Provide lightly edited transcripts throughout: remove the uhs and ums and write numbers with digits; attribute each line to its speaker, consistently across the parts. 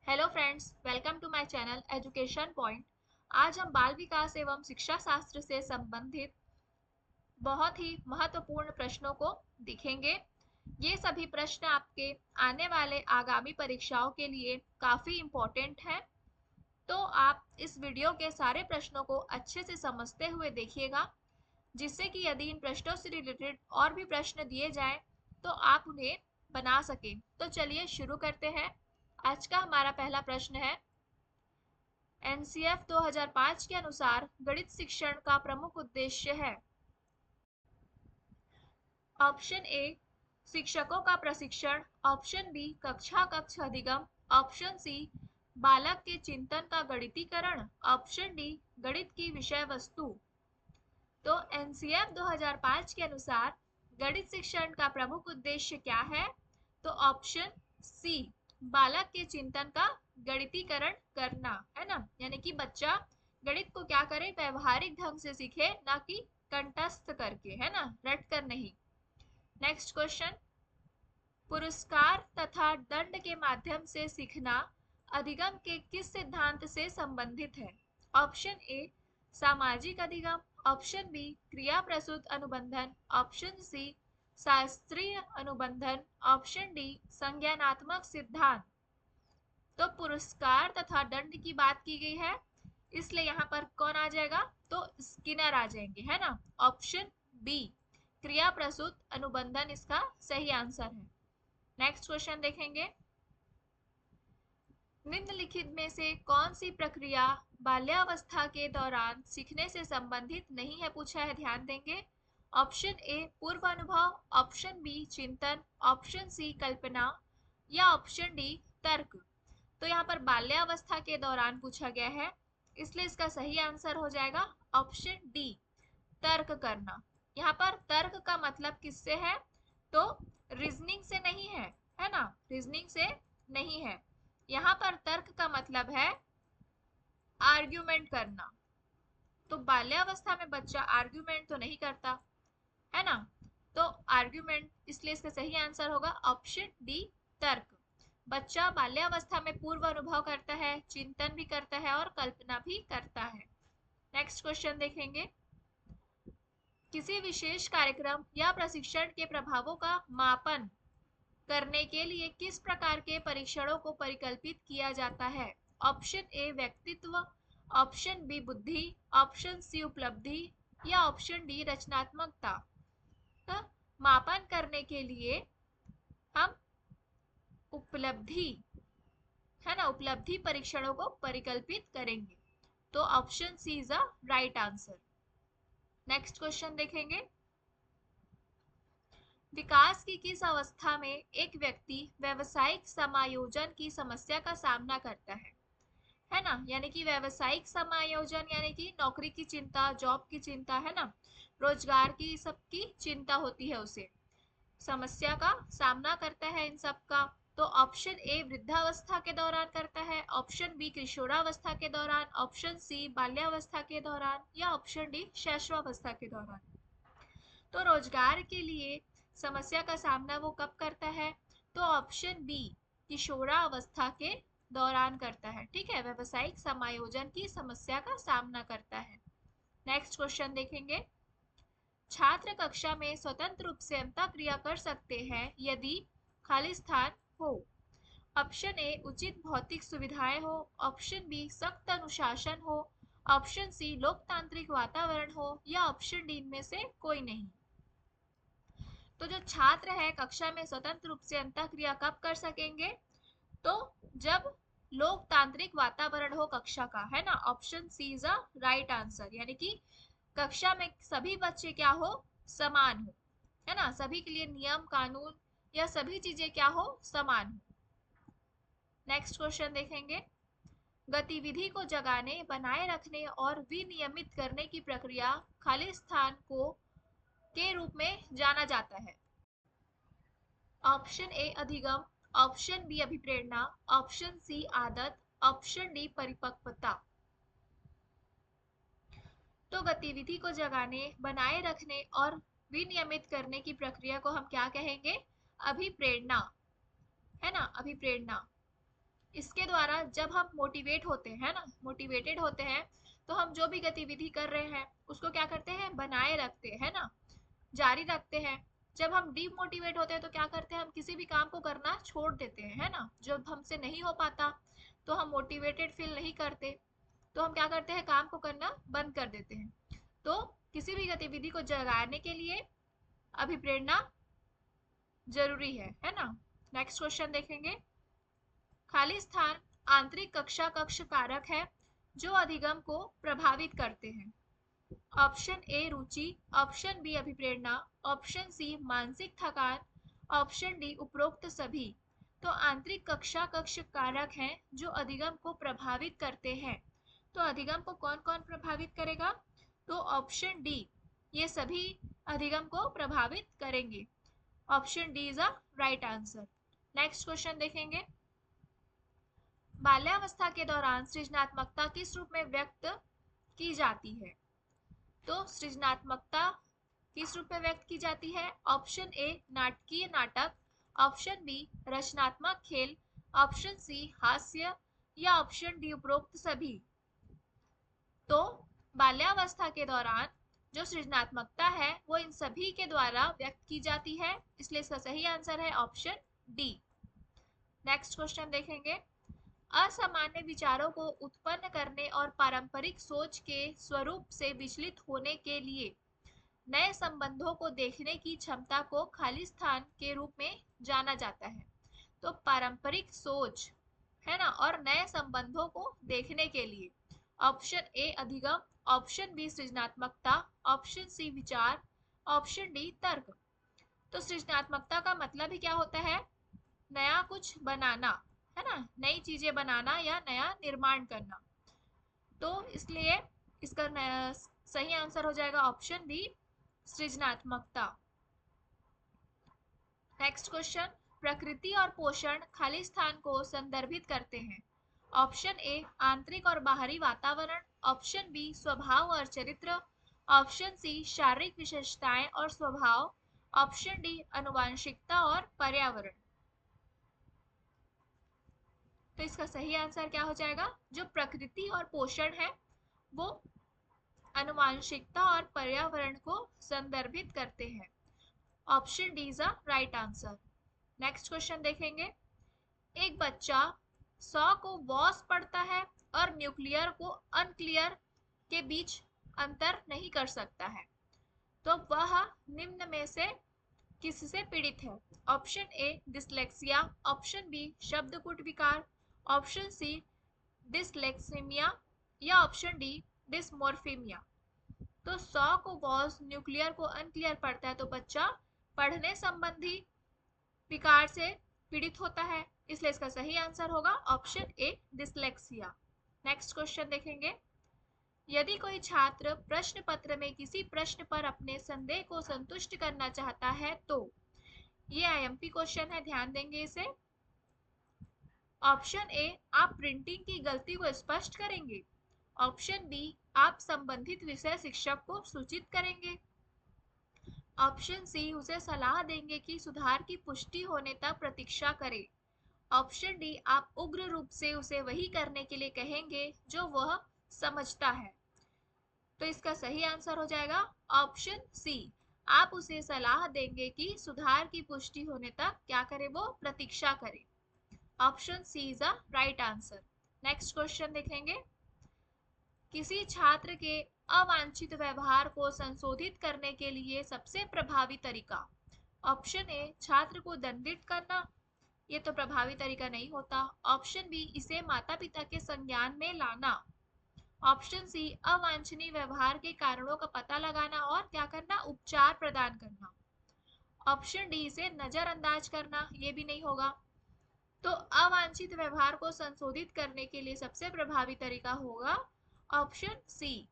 Speaker 1: Hello friends, welcome to my channel education point. आज हम बाल विकास एवं शिक्षा शास्त्र से संबंधित बहुत ही महत्वपूर्ण प्रश्नों को देखेंगे। ये सभी प्रश्न आपके आने वाले आगामी परीक्षाओं के लिए काफ़ी इम्पोर्टेंट हैं। तो आप इस वीडियो के सारे प्रश्नों को अच्छे से समझते हुए देखिएगा, जिससे कि यदि इन प्रश्नों से रिलेटेड और भी प्रश्न दिए जाएं तो आप उन्हें बना सकें। तो चलिए शुरू करते हैं। आज का हमारा पहला प्रश्न है, एनसीएफ 2005 के अनुसार गणित शिक्षण का प्रमुख उद्देश्य है। ऑप्शन ए शिक्षकों का प्रशिक्षण, ऑप्शन बी कक्षा कक्ष अधिगम, ऑप्शन सी बालक के चिंतन का गणितीकरण, ऑप्शन डी गणित की विषय वस्तु। तो एनसीएफ 2005 के अनुसार गणित शिक्षण का प्रमुख उद्देश्य क्या है? तो ऑप्शन सी बालक के चिंतन का गणितीकरण करना, है ना, यानी कि बच्चा गणित को क्या करे, व्यवहारिक ढंग से सीखे, ना कि कंठस्थ करके, है ना, रट कर नहीं। नेक्स्ट क्वेश्चन, पुरस्कार तथा दंड के माध्यम से सीखना अधिगम के किस सिद्धांत से संबंधित है? ऑप्शन ए सामाजिक अधिगम, ऑप्शन बी क्रिया प्रसूत अनुबंधन, ऑप्शन सी शास्त्रीय अनुबंधन, ऑप्शन डी संज्ञानात्मक सिद्धांत। तो पुरस्कार तथा दंड की बात की गई है, इसलिए यहाँ पर कौन आ जाएगा? तो स्किनर आ जाएंगे, है ना। ऑप्शन बी क्रिया प्रसूत अनुबंधन इसका सही आंसर है। नेक्स्ट क्वेश्चन देखेंगे, निम्नलिखित में से कौन सी प्रक्रिया बाल्यावस्था के दौरान सीखने से संबंधित नहीं है, पूछा है, ध्यान देंगे। ऑप्शन ए पूर्व अनुभव, ऑप्शन बी चिंतन, ऑप्शन सी कल्पना या ऑप्शन डी तर्क। तो यहाँ पर बाल्यावस्था के दौरान पूछा गया है, इसलिए इसका सही आंसर हो जाएगा ऑप्शन डी तर्क करना। यहाँ पर तर्क का मतलब किससे है? तो रीजनिंग से नहीं है ना, रीजनिंग से नहीं है। यहाँ पर तर्क का मतलब है आर्ग्यूमेंट करना। तो बाल्यावस्था में बच्चा आर्ग्यूमेंट तो नहीं करता, है ना, तो आर्ग्यूमेंट, इसलिए इसका सही आंसर होगा ऑप्शन डी तर्क। बच्चा बाल्यावस्था में पूर्व अनुभव करता है, चिंतन भी करता है और कल्पना भी करता है। नेक्स्ट क्वेश्चन देखेंगे, किसी विशेष कार्यक्रम या प्रशिक्षण के प्रभावों का मापन करने के लिए किस प्रकार के परीक्षणों को परिकल्पित किया जाता है? ऑप्शन ए व्यक्तित्व, ऑप्शन बी बुद्धि, ऑप्शन सी उपलब्धि या ऑप्शन डी रचनात्मकता। तो मापन करने के लिए हम उपलब्धि, है ना, उपलब्धि परीक्षणों को परिकल्पित करेंगे। तो option C is a right answer. Next question देखेंगे, विकास की किस अवस्था में एक व्यक्ति व्यावसायिक समायोजन की समस्या का सामना करता है ना, यानी कि व्यावसायिक समायोजन यानी कि नौकरी की चिंता, जॉब की चिंता, है ना, रोजगार की सबकी चिंता होती है, उसे समस्या का सामना करता है इन सब का। तो ऑप्शन ए वृद्धावस्था के दौरान करता है, ऑप्शन बी किशोरावस्था के दौरान, ऑप्शन सी बाल्यावस्था के दौरान या ऑप्शन डी शैशवावस्था के दौरान। तो रोजगार के लिए समस्या का सामना वो कब करता है? तो ऑप्शन बी किशोरावस्था के दौरान करता है, ठीक है, व्यावसायिक समायोजन की समस्या का सामना करता है। नेक्स्ट क्वेश्चन देखेंगे, छात्र कक्षा में स्वतंत्र रूप से अंतःक्रिया कर सकते हैं यदि खाली स्थान हो। ऑप्शन ए उचित भौतिक सुविधाएं हो, ऑप्शन बी सख्त अनुशासन हो, ऑप्शन सी लोकतांत्रिक वातावरण हो या ऑप्शन डी इनमें से कोई नहीं। तो जो छात्र है कक्षा में स्वतंत्र रूप से अंतःक्रिया कब कर सकेंगे? तो जब लोकतांत्रिक वातावरण हो कक्षा का, है ना, option C is a right answer, यानी कि कक्षा में सभी बच्चे क्या हो, समान हो, है ना, सभी के लिए नियम कानून या सभी चीजें क्या हो, समान हो। नेक्स्ट क्वेश्चन देखेंगे, गतिविधि को जगाने, बनाए रखने और विनियमित करने की प्रक्रिया खाली स्थान को के रूप में जाना जाता है। ऑप्शन ए अधिगम, ऑप्शन बी अभिप्रेरणा, ऑप्शन सी आदत, ऑप्शन डी परिपक्वता। तो गतिविधि को जगाने, बनाए रखने और विनियमित करने की प्रक्रिया को हम क्या कहेंगे? अभिप्रेरणा, है ना, अभिप्रेरणा। इसके द्वारा जब हम मोटिवेट होते हैं ना, मोटिवेटेड होते हैं, तो हम जो भी गतिविधि कर रहे हैं उसको क्या करते हैं, बनाए रखते हैं ना, जारी रखते हैं। जब हम डीमोटिवेट होते हैं तो क्या करते हैं, हम किसी भी काम को करना छोड़ देते हैं, है ना। जब हमसे नहीं हो पाता तो हम मोटिवेटेड फील नहीं करते, तो हम क्या करते हैं, काम को करना बंद कर देते हैं। तो किसी भी गतिविधि को जगाने के लिए अभिप्रेरणा जरूरी है ना। नेक्स्ट क्वेश्चन देखेंगे। खाली स्थान आंतरिक कक्षा कक्ष कारक है जो अधिगम को प्रभावित करते हैं। ऑप्शन ए रुचि, ऑप्शन बी अभिप्रेरणा, ऑप्शन सी मानसिक थकान, ऑप्शन डी उपरोक्त सभी। तो आंतरिक कक्षा कक्ष कारक हैं जो अधिगम को प्रभावित करते हैं। तो अधिगम को कौन कौन प्रभावित करेगा, तो ऑप्शन डी, ये सभी अधिगम को प्रभावित करेंगे। Option D is a right answer. Next question देखेंगे। बाल्यावस्था के दौरान सृजनात्मकता किस रूप में व्यक्त की जाती है। तो सृजनात्मकता किस रूप में व्यक्त की जाती है। ऑप्शन ए नाटकीय नाटक, ऑप्शन बी रचनात्मक खेल, ऑप्शन सी हास्य, या ऑप्शन डी उपरोक्त सभी। तो बाल्यावस्था के दौरान जो सृजनात्मकता है वो इन सभी के द्वारा व्यक्त की जाती है, इसलिए इसका सही आंसर है ऑप्शन डी। नेक्स्ट क्वेश्चन देखेंगे। असामान्य विचारों को उत्पन्न करने और पारंपरिक सोच के स्वरूप से विचलित होने के लिए नए संबंधों को देखने की क्षमता को खाली स्थान के रूप में जाना जाता है। तो पारंपरिक सोच है ना, और नए संबंधों को देखने के लिए ऑप्शन ए अधिगम, ऑप्शन बी सृजनात्मकता, ऑप्शन सी विचार, ऑप्शन डी तर्क। तो सृजनात्मकता का मतलब ही क्या होता है, नया कुछ बनाना, है ना, नई चीजें बनाना या नया निर्माण करना। तो इसलिए इसका सही आंसर हो जाएगा ऑप्शन बी सृजनात्मकता। Next question. प्रकृति और पोषण खाली स्थान को संदर्भित करते हैं। ऑप्शन ए आंतरिक और बाहरी वातावरण, ऑप्शन बी स्वभाव और चरित्र, ऑप्शन सी शारीरिक विशेषताएं और स्वभाव, ऑप्शन डी आनुवंशिकता और पर्यावरण। तो इसका सही आंसर क्या हो जाएगा, जो प्रकृति और पोषण है वो आनुवंशिकता और पर्यावरण को संदर्भित करते हैं। Option D is a right answer. Next question देखेंगे। एक बच्चा 100 को वॉस पढ़ता है और न्यूक्लियर को अनक्लियर के बीच अंतर नहीं कर सकता है, तो वह निम्न में से किससे पीड़ित है। Option A dyslexia, option B शब्दकूट विकार, ऑप्शन सी डिसलेक्सीमिया, या ऑप्शन डी डिसमोर्फिमिया। तो 100 को वॉस न्यूक्लियर को अनक्लियर पढ़ता है तो बच्चा पढ़ने संबंधी विकार से पीड़ित होता है, इसलिए इसका सही आंसर होगा option A dyslexia. Next question देखेंगे। यदि कोई छात्र प्रश्न पत्र में किसी प्रश्न पर अपने संदेह को संतुष्ट करना चाहता है तो, ये आईएमपी क्वेश्चन है, ध्यान देंगे इसे। ऑप्शन ए आप प्रिंटिंग की गलती को स्पष्ट करेंगे, ऑप्शन बी आप संबंधित विषय शिक्षक को सूचित करेंगे, ऑप्शन सी उसे सलाह देंगे कि सुधार की पुष्टि होने तक प्रतीक्षा करे, ऑप्शन डी आप उग्र रूप से उसे वही करने के लिए कहेंगे जो वह समझता है। तो इसका सही आंसर हो जाएगा ऑप्शन सी, आप उसे सलाह देंगे कि सुधार की पुष्टि होने तक क्या करे, वो प्रतीक्षा करे। Option C is a right answer. Next question देखेंगे। किसी छात्र के अवांछित व्यवहार को संशोधित करने के लिए सबसे प्रभावी तरीका। ऑप्शन ए छात्र को दंडित करना, ये तो प्रभावी तरीका नहीं होता। ऑप्शन बी इसे माता पिता के संज्ञान में लाना, ऑप्शन सी अवांछनीय व्यवहार के कारणों का पता लगाना और क्या करना, उपचार प्रदान करना, ऑप्शन डी इसे नजरअंदाज करना, ये भी नहीं होगा। तो अवांछित व्यवहार को संशोधित करने के लिए सबसे प्रभावी तरीका होगा ऑप्शन सी,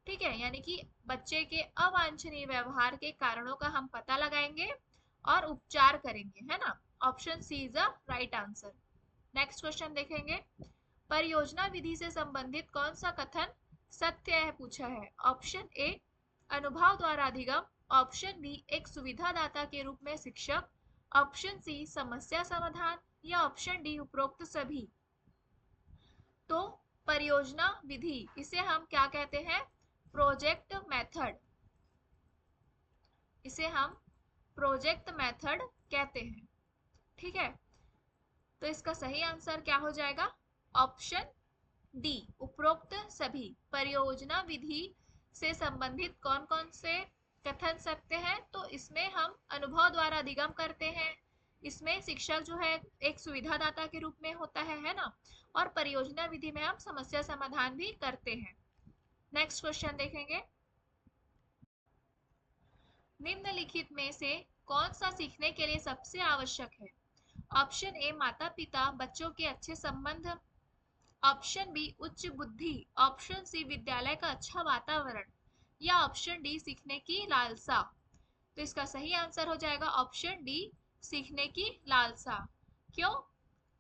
Speaker 1: ठीक है, यानी कि बच्चे के अवांछनीय व्यवहार के कारणों का हम पता लगाएंगे और उपचार करेंगे, है ना। Option C is a right answer. Next question देखेंगे। परियोजना विधि से संबंधित कौन सा कथन सत्य है पूछा है। ऑप्शन ए अनुभव द्वारा अधिगम, ऑप्शन बी एक सुविधादाता के रूप में शिक्षक, ऑप्शन सी समस्या समाधान, या ऑप्शन डी उपरोक्त सभी। तो परियोजना विधि, इसे हम क्या कहते हैं? Project method. इसे हम प्रोजेक्ट मेथड कहते हैं। ठीक है, तो इसका सही आंसर क्या हो जाएगा? ऑप्शन डी, उपरोक्त सभी। परियोजना विधि से संबंधित कौन कौन से कथन सत्य हैं? तो इसमें हम अनुभव द्वारा अधिगम करते हैं, इसमें शिक्षक जो है एक सुविधादाता के रूप में होता है ना, और परियोजना विधि में हम समस्या समाधान भी करते हैं। नेक्स्ट क्वेश्चन देखेंगे। निम्नलिखित में से कौन सा सीखने के लिए सबसे आवश्यक है? ऑप्शन ए, माता पिता बच्चों के अच्छे संबंध। ऑप्शन बी, उच्च बुद्धि। ऑप्शन सी, विद्यालय का अच्छा वातावरण। या ऑप्शन डी, सीखने की लालसा। तो इसका सही आंसर हो जाएगा ऑप्शन डी, सीखने की लालसा। क्यों?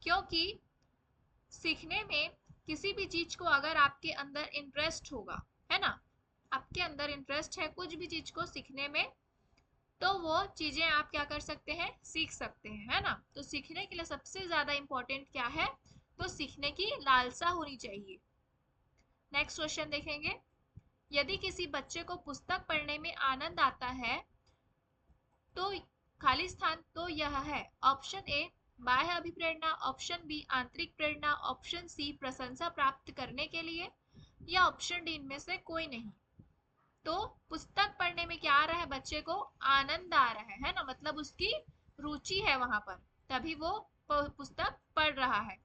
Speaker 1: क्योंकि सीखने में किसी भी चीज को अगर आपके अंदर इंटरेस्ट होगा, है ना, आपके अंदर इंटरेस्ट है कुछ भी चीज को सीखने में, तो वो चीजें आप क्या कर सकते हैं? सीख सकते हैं, है ना। तो सीखने के लिए सबसे ज्यादा इंपॉर्टेंट क्या है? तो सीखने की लालसा होनी चाहिए। नेक्स्ट क्वेश्चन देखेंगे। यदि किसी बच्चे को पुस्तक पढ़ने में आनंद आता है तो खाली स्थान तो यह है। ऑप्शन ए, बाह्य अभिप्रेरणा। ऑप्शन बी, आंतरिक प्रेरणा। ऑप्शन सी, प्रशंसा प्राप्त करने के लिए। या ऑप्शन डी, इनमें से कोई नहीं। तो पुस्तक पढ़ने में क्या आ रहा है? बच्चे को आनंद आ रहा है ना, मतलब उसकी रुचि है वहां पर, तभी वो पुस्तक पढ़ रहा है।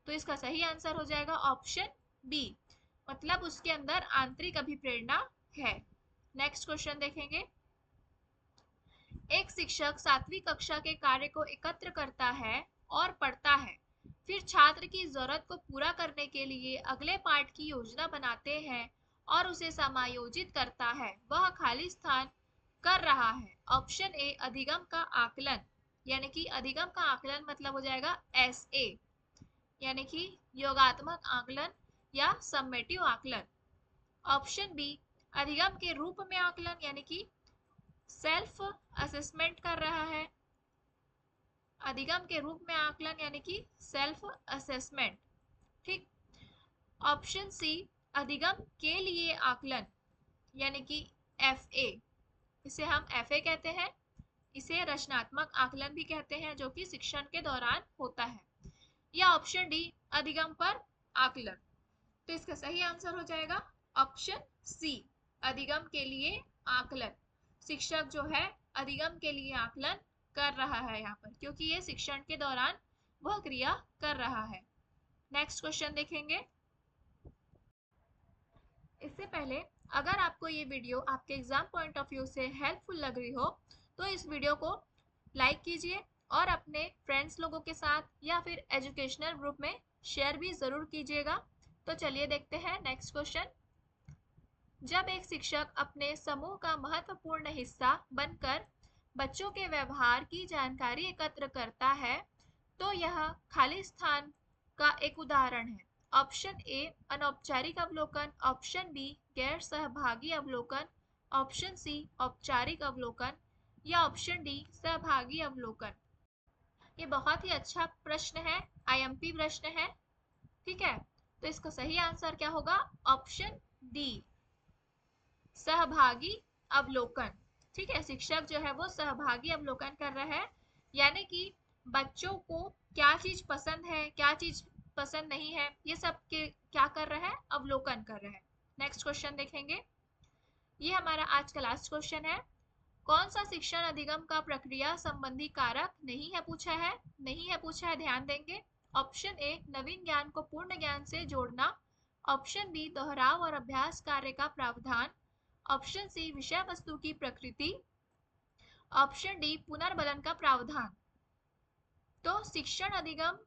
Speaker 1: तो इसका सही आंसर हो जाएगा ऑप्शन बी, मतलब उसके अंदर आंतरिक अभिप्रेरणा है। नेक्स्ट क्वेश्चन देखेंगे। एक शिक्षक 7वीं कक्षा के कार्य को एकत्र करता है और पढ़ता है, फिर छात्र की जरूरत को पूरा करने के लिए अगले पाठ की योजना बनाते हैं और उसे समायोजित करता है, वह खाली स्थान कर रहा है। ऑप्शन ए, अधिगम का आकलन। यानी कि अधिगम का आकलन मतलब हो जाएगा SA, यानी कि योगात्मक आकलन या सम्मेटिव आकलन। ऑप्शन बी, अधिगम के रूप में आकलन, यानी कि सेल्फ असेसमेंट कर रहा है। अधिगम के रूप में आकलन यानी कि सेल्फ असेसमेंट। ठीक। ऑप्शन सी, अधिगम के लिए आकलन, यानी कि FA। इसे हम FA कहते हैं। इसे रचनात्मक आकलन भी कहते हैं, जो कि शिक्षण के दौरान होता है। या ऑप्शन डी, अधिगम पर आकलन। तो इसका सही आंसर हो जाएगा ऑप्शन सी, अधिगम के लिए आकलन। शिक्षक जो है अधिगम के लिए आकलन कर रहा है यहाँ पर, क्योंकि ये शिक्षण के दौरान वह क्रिया कर रहा है। नेक्स्ट क्वेश्चन देखेंगे। इससे पहले अगर आपको ये वीडियो आपके एग्जाम पॉइंट ऑफ व्यू से हेल्पफुल लग रही हो तो इस वीडियो को लाइक कीजिए और अपने फ्रेंड्स लोगों के साथ या फिर एजुकेशनल ग्रुप में शेयर भी जरूर कीजिएगा। तो चलिए देखते हैं नेक्स्ट क्वेश्चन। जब एक शिक्षक अपने समूह का महत्वपूर्ण हिस्सा बनकर बच्चों के व्यवहार की जानकारी एकत्र करता है तो यह खाली स्थान का एक उदाहरण है। ऑप्शन ए, अनौपचारिक अवलोकन। ऑप्शन बी, गैर सहभागी अवलोकन। ऑप्शन सी, औपचारिक अवलोकन। या ऑप्शन डी, सहभागी अवलोकन। ये बहुत ही अच्छा प्रश्न है, IMP प्रश्न है। ठीक है, तो इसका सही आंसर क्या होगा? ऑप्शन डी, सहभागी अवलोकन। ठीक है, शिक्षक जो है वो सहभागी अवलोकन कर रहा है, यानी कि बच्चों को क्या चीज पसंद है, क्या चीज पसंद नहीं है, ये सब के क्या कर रहा है? अवलोकन कर रहा है। नेक्स्ट क्वेश्चन देखेंगे। ये हमारा आज का लास्ट क्वेश्चन है। कौन सा शिक्षण अधिगम का प्रक्रिया संबंधी कारक नहीं है पूछा है? नहीं है पूछा है, ध्यान देंगे। ऑप्शन ए, नवीन ज्ञान को पूर्ण ज्ञान से जोड़ना। ऑप्शन बी, दोहराव और अभ्यास कार्य का प्रावधान। ऑप्शन सी, विषय वस्तु की प्रकृति। ऑप्शन डी, पुनर्बलन का प्रावधान। तो शिक्षण अधिगम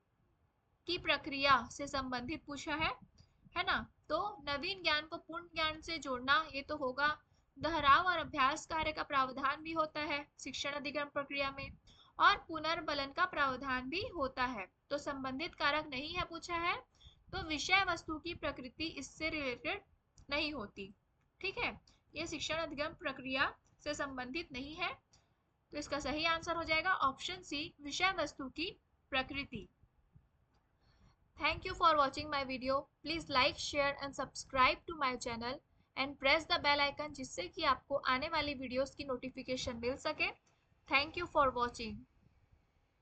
Speaker 1: की प्रक्रिया से संबंधित पूछा है ना। तो नवीन ज्ञान को पूर्ण ज्ञान से जोड़ना ये तो होगा, दोहराव और अभ्यास कार्य का प्रावधान भी होता है शिक्षण अधिगम प्रक्रिया में, और पुनर्बलन का प्रावधान भी होता है। तो संबंधित कारक नहीं है पूछा है, तो विषय वस्तु की प्रकृति इससे रिलेटेड नहीं होती। ठीक है, ये शिक्षण अधिगम प्रक्रिया से संबंधित नहीं है, तो इसका सही आंसर हो जाएगा ऑप्शन सी, विषय वस्तु की प्रकृति। Thank Thank you for watching my video. Please like, share and subscribe to my channel and press the bell icon जिससे कि आपको आने वाली वीडियोस की नोटिफिकेशन मिल सके. Thank you for watching.